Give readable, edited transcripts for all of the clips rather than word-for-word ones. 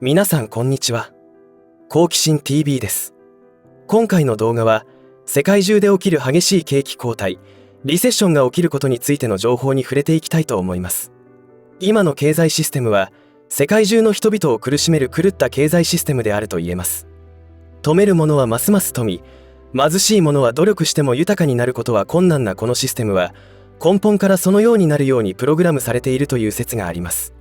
皆さんこんにちは。好奇心 TV です。今回の動画は世界中で起きる激しい景気後退、リセッションが起きることについての情報に触れていきたいと思います。今の経済システムは世界中の人々を苦しめる狂った経済システムであると言えます。富める者はますます富、貧しい者は努力しても豊かになることは困難なこのシステムは根本からそのようになるようにプログラムされているという説があります。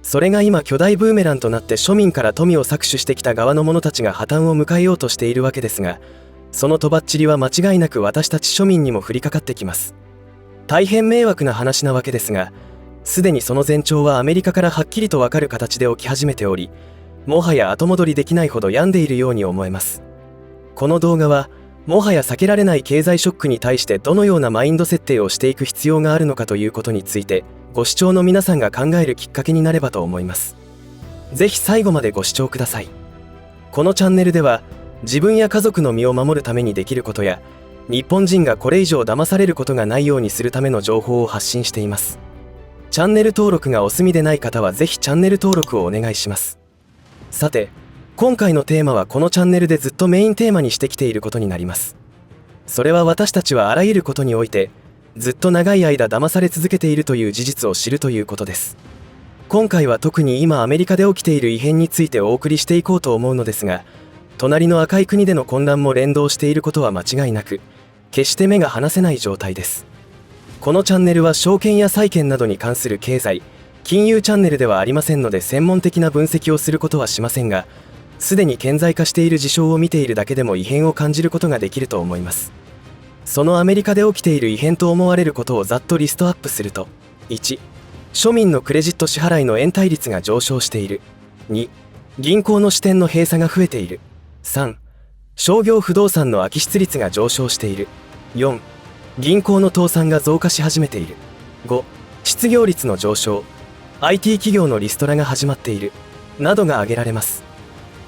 それが今巨大ブーメランとなって庶民から富を搾取してきた側の者たちが破綻を迎えようとしているわけですが、そのとばっちりは間違いなく私たち庶民にも降りかかってきます。大変迷惑な話なわけですが、すでにその前兆はアメリカからはっきりとわかる形で起き始めており、もはや後戻りできないほど病んでいるように思えます。この動画はもはや避けられない経済ショックに対してどのようなマインド設定をしていく必要があるのかということについて、ご視聴の皆さんが考えるきっかけになればと思います。ぜひ最後までご視聴ください。このチャンネルでは自分や家族の身を守るためにできることや、日本人がこれ以上騙されることがないようにするための情報を発信しています。チャンネル登録がお済みでない方はぜひチャンネル登録をお願いします。さて、今回のテーマはこのチャンネルでずっとメインテーマにしてきていることになります。それは私たちはあらゆることにおいてずっと長い間騙され続けているという事実を知るということです。今回は特に今アメリカで起きている異変についてお送りしていこうと思うのですが、隣の赤い国での混乱も連動していることは間違いなく、決して目が離せない状態です。このチャンネルは証券や債券などに関する経済、金融チャンネルではありませんので専門的な分析をすることはしませんが、すでに顕在化している事象を見ているだけでも異変を感じることができると思います。そのアメリカで起きている異変と思われることをざっとリストアップすると、1、庶民のクレジット支払いの延滞率が上昇している。2、銀行の支店の閉鎖が増えている。3、商業不動産の空き室率が上昇している。4、銀行の倒産が増加し始めている。5、失業率の上昇、IT 企業のリストラが始まっている。などが挙げられます。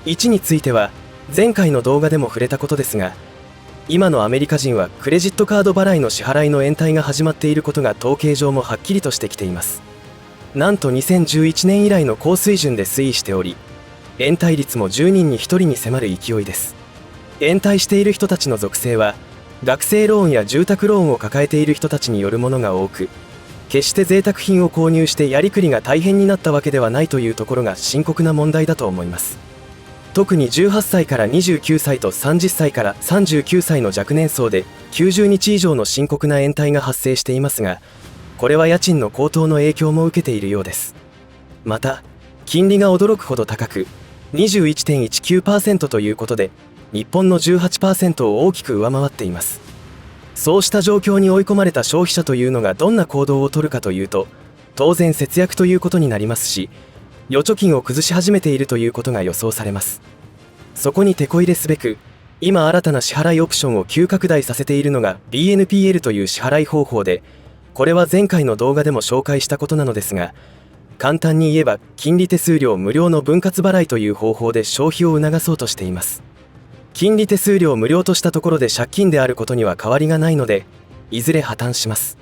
1については前回の動画でも触れたことですが、今のアメリカ人はクレジットカード払いの支払いの延滞が始まっていることが統計上もはっきりとしてきています。なんと2011年以来の高水準で推移しており、延滞率も10人に1人に迫る勢いです。延滞している人たちの属性は学生ローンや住宅ローンを抱えている人たちによるものが多く、決して贅沢品を購入してやりくりが大変になったわけではないというところが深刻な問題だと思います。特に18歳から29歳と30歳から39歳の若年層で90日以上の深刻な延滞が発生していますが、これは家賃の高騰の影響も受けているようです。また金利が驚くほど高く 21.19% ということで、日本の 18% を大きく上回っています。そうした状況に追い込まれた消費者というのがどんな行動をとるかというと、当然節約ということになりますし、預貯金を崩し始めているということが予想されます。そこにテこ入れすべく、今新たな支払いオプションを急拡大させているのが BNPL という支払い方法で、これは前回の動画でも紹介したことなのですが、簡単に言えば金利手数料無料の分割払いという方法で消費を促そうとしています。金利手数料無料としたところで借金であることには変わりがないので、いずれ破綻します。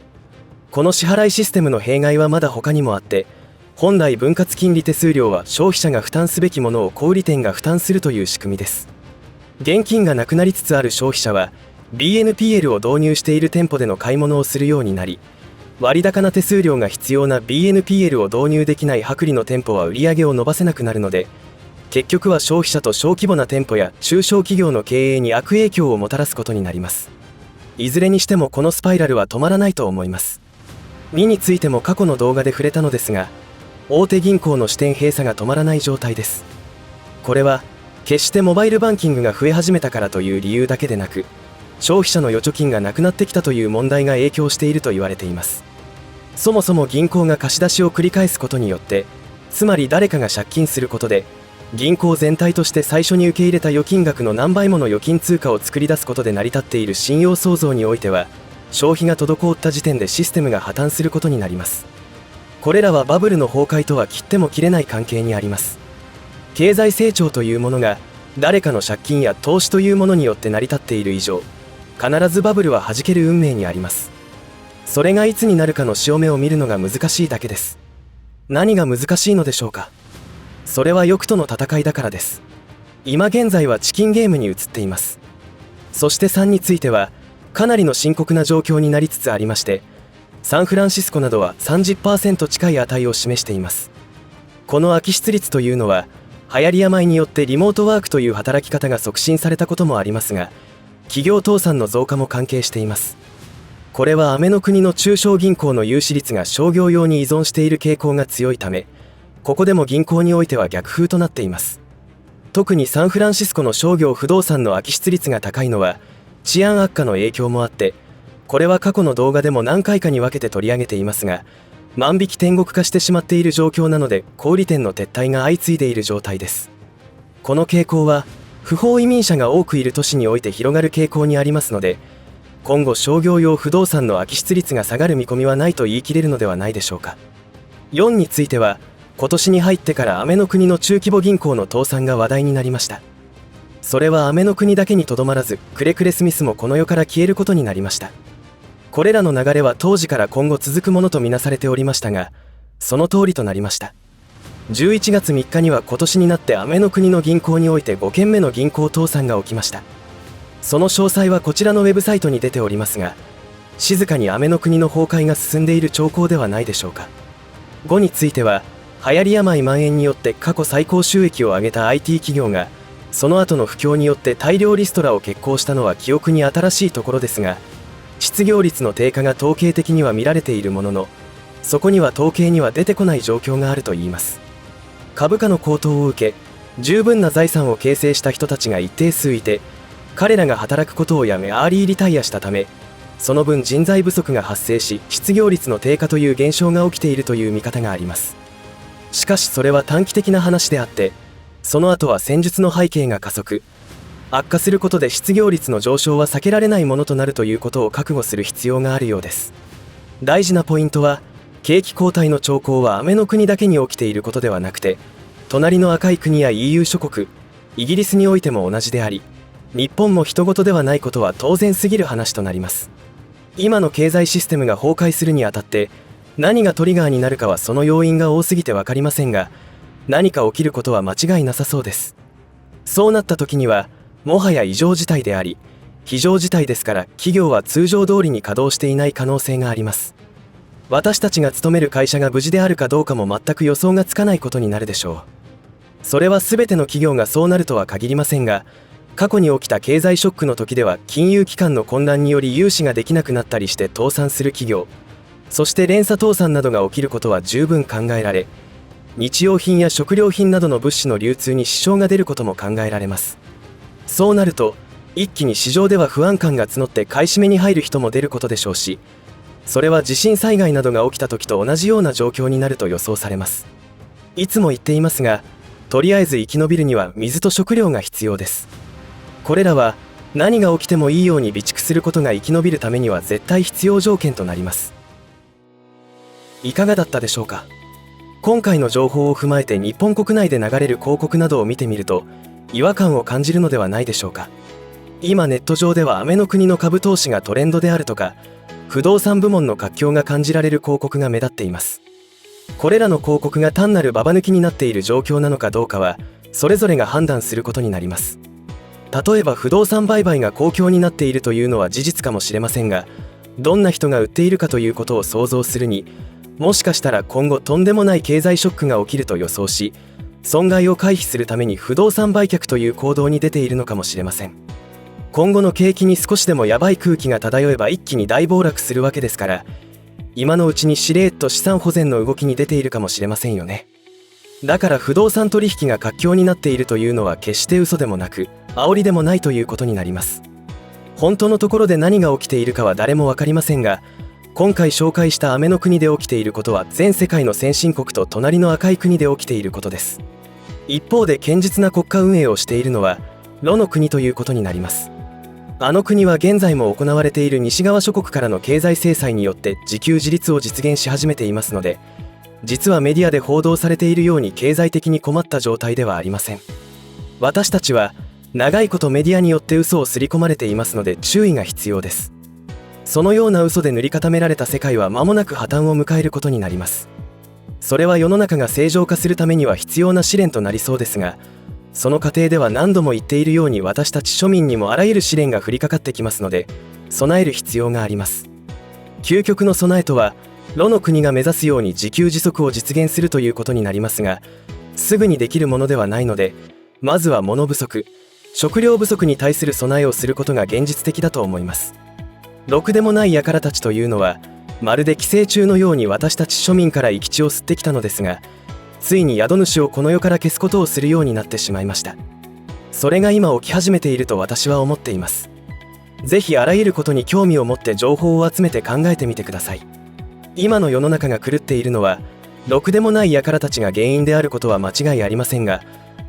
この支払いシステムの弊害はまだ他にもあって、本来分割金利手数料は消費者が負担すべきものを小売店が負担するという仕組みです。現金がなくなりつつある消費者は BNPL を導入している店舗での買い物をするようになり、割高な手数料が必要な BNPL を導入できない薄利の店舗は売り上げを伸ばせなくなるので、結局は消費者と小規模な店舗や中小企業の経営に悪影響をもたらすことになります。いずれにしてもこのスパイラルは止まらないと思います。2についても過去の動画で触れたのですが、大手銀行の支店閉鎖が止まらない状態です。これは決してモバイルバンキングが増え始めたからという理由だけでなく、消費者の預貯金がなくなってきたという問題が影響していると言われています。そもそも銀行が貸し出しを繰り返すことによって、つまり誰かが借金することで、銀行全体として最初に受け入れた預金額の何倍もの預金通貨を作り出すことで成り立っている信用創造においては、消費が滞った時点でシステムが破綻することになります。これらはバブルの崩壊とは切っても切れない関係にあります。経済成長というものが誰かの借金や投資というものによって成り立っている以上、必ずバブルは弾ける運命にあります。それがいつになるかの潮目を見るのが難しいだけです。何が難しいのでしょうか。それは欲との戦いだからです。今現在はチキンゲームに移っています。そして3についてはかなりの深刻な状況になりつつありまして、サンフランシスコなどは 30% 近い値を示しています。この空き室率というのは流行り病によってリモートワークという働き方が促進されたこともありますが、企業倒産の増加も関係しています。これはアメの国の中小銀行の融資率が商業用に依存している傾向が強いため、ここでも銀行においては逆風となっています。特にサンフランシスコの商業不動産の空き室率が高いのは治安悪化の影響もあって、これは過去の動画でも何回かに分けて取り上げていますが、万引き天国化してしまっている状況なので小売店の撤退が相次いでいる状態です。この傾向は不法移民者が多くいる都市において広がる傾向にありますので、今後商業用不動産の空き室率が下がる見込みはないと言い切れるのではないでしょうか。4については今年に入ってからアメの国の中規模銀行の倒産が話題になりました。それはアメの国だけにとどまらず、クレクレスミスもこの世から消えることになりました。これらの流れは当時から今後続くものとみなされておりましたが、その通りとなりました。11月3日には今年になってアメの国の銀行において5件目の銀行倒産が起きました。その詳細はこちらのウェブサイトに出ておりますが、静かにアメの国の崩壊が進んでいる兆候ではないでしょうか。5については流行り病蔓延によって過去最高収益を上げた IT 企業がその後の不況によって大量リストラを決行したのは記憶に新しいところですが、失業率の低下が統計的には見られているものの、そこには統計には出てこない状況があるといいます。株価の高騰を受け、十分な財産を形成した人たちが一定数いて、彼らが働くことをやめアーリーリタイアしたため、その分人材不足が発生し失業率の低下という現象が起きているという見方があります。しかしそれは短期的な話であって、その後は戦術の背景が加速悪化することで失業率の上昇は避けられないものとなるということを覚悟する必要があるようです。大事なポイントは、景気後退の兆候はアメの国だけに起きていることではなくて、隣の赤い国や EU 諸国、イギリスにおいても同じであり、日本も人事ではないことは当然すぎる話となります。今の経済システムが崩壊するにあたって何がトリガーになるかはその要因が多すぎて分かりませんが、何か起きることは間違いなさそうです。そうなった時にはもはや異常事態であり、非常事態ですから企業は通常通りに稼働していない可能性があります。私たちが勤める会社が無事であるかどうかも全く予想がつかないことになるでしょう。それは全ての企業がそうなるとは限りませんが、過去に起きた経済ショックの時では金融機関の混乱により融資ができなくなったりして倒産する企業、そして連鎖倒産などが起きることは十分考えられ、日用品や食料品などの物資の流通に支障が出ることも考えられます。そうなると一気に市場では不安感が募って買い占めに入る人も出ることでしょうし、それは地震災害などが起きた時と同じような状況になると予想されます。いつも言っていますが、とりあえず生き延びるには水と食料が必要です。これらは何が起きてもいいように備蓄することが生き延びるためには絶対必要条件となります。いかがだったでしょうか。今回の情報を踏まえて日本国内で流れる広告などを見てみると違和感を感じるのではないでしょうか。今ネット上ではアメの国の株投資がトレンドであるとか、不動産部門の活況が感じられる広告が目立っています。これらの広告が単なるババ抜きになっている状況なのかどうかはそれぞれが判断することになります。例えば不動産売買が好況になっているというのは事実かもしれませんが、どんな人が売っているかということを想像するに、もしかしたら今後とんでもない経済ショックが起きると予想し、損害を回避するために不動産売却という行動に出ているのかもしれません。今後の景気に少しでもやばい空気が漂えば一気に大暴落するわけですから、今のうちにしれーっと資産保全の動きに出ているかもしれませんよね。だから不動産取引が活況になっているというのは決して嘘でもなく煽りでもないということになります。本当のところで何が起きているかは誰も分かりませんが、今回紹介したアメの国で起きていることは全世界の先進国と隣の赤い国で起きていることです。一方で堅実な国家運営をしているのはロの国ということになります。あの国は現在も行われている西側諸国からの経済制裁によって自給自立を実現し始めていますので、実はメディアで報道されているように経済的に困った状態ではありません。私たちは長いことメディアによって嘘を刷り込まれていますので注意が必要です。そのような嘘で塗り固められた世界は間もなく破綻を迎えることになります。それは世の中が正常化するためには必要な試練となりそうですが、その過程では何度も言っているように私たち庶民にもあらゆる試練が降りかかってきますので、備える必要があります。究極の備えとは、ロの国が目指すように自給自足を実現するということになりますが、すぐにできるものではないので、まずは物不足、食料不足に対する備えをすることが現実的だと思います。ろくでもない輩たちというのは、まるで寄生虫のように私たち庶民から生き血を吸ってきたのですが、ついに宿主をこの世から消すことをするようになってしまいました。それが今起き始めていると私は思っています。ぜひあらゆることに興味を持って情報を集めて考えてみてください。今の世の中が狂っているのは、ろくでもない輩たちが原因であることは間違いありませんが、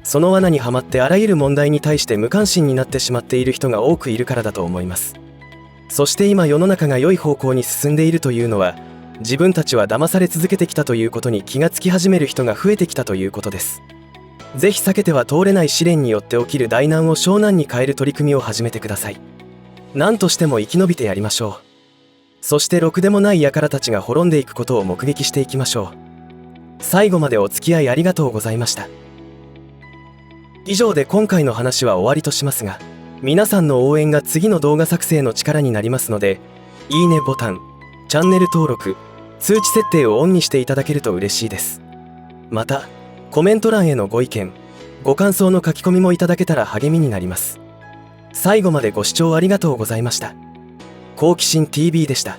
その罠にはまってあらゆる問題に対して無関心になってしまっている人が多くいるからだと思います。そして今世の中が良い方向に進んでいるというのは、自分たちは騙され続けてきたということに気がつき始める人が増えてきたということです。ぜひ避けては通れない試練によって起きる大難を小難に変える取り組みを始めてください。何としても生き延びてやりましょう。そしてろくでもない輩たちが滅んでいくことを目撃していきましょう。最後までお付き合いありがとうございました。以上で今回の話は終わりとしますが、皆さんの応援が次の動画作成の力になりますので、いいねボタン、チャンネル登録、通知設定をオンにしていただけると嬉しいです。また、コメント欄へのご意見、ご感想の書き込みもいただけたら励みになります。最後までご視聴ありがとうございました。好奇心 TV でした。